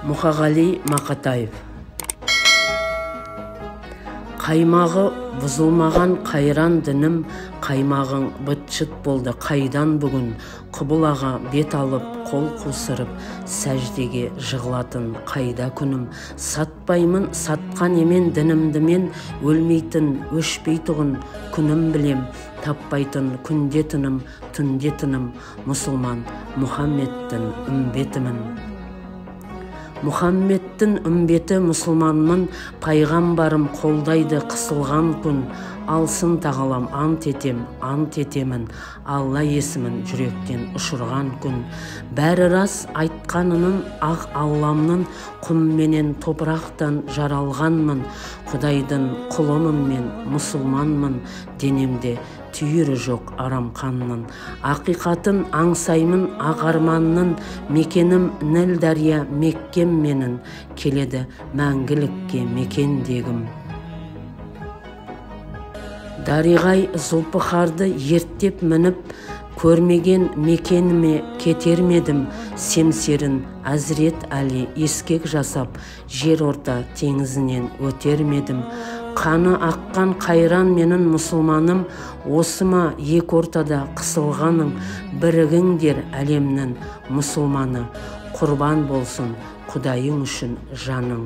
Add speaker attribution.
Speaker 1: Мұқағали Мақатаев. Қаймағы бұзылмаған қайран дінім, қаймағың быт-шыт болды қайдан бүгін, құбылаға бет алып қол қусырып сәждеге жығылатын қайда күнім. Сатпаймын сатқан емен дінімді мен, өлмейтін өшпейтұғын күнім білем, таппайтын күнде тыным, түнде тыным, мұсылман Мұхаммедтің үмбетімін. Мұхаммедтің үмбеті мұсылманмын, пайғамбарым қолдайды қысылған күн. Алсын тағалам ант етемін, Алла есімін жүректен ұшырған күн. Бәрі рас айтқанының ақ Алламның, құмменен топырақтан жаралғанмын. Құдайдың құлымын мен, мұсылманмын, денемде түйірі жоқ арам қанның. Ақиқатын аңсаймын ақ арманның, мекенім Ніл дария Меккем менің, келеді мәңгілікке мекендегім. Дариғай Зұлпықарды ерттеп мініп, көрмеген мекеніме кетер медім, семсерін Әзірет Әли ескек жасап, жер орта теңізінен өтер медім. Қаны аққан қайран менің мұсылманым, осы ма ек ортада қысылғаның, бірігіңдер әлемнің мұсылманы, құрбан болсын Құдайың үшін жаның.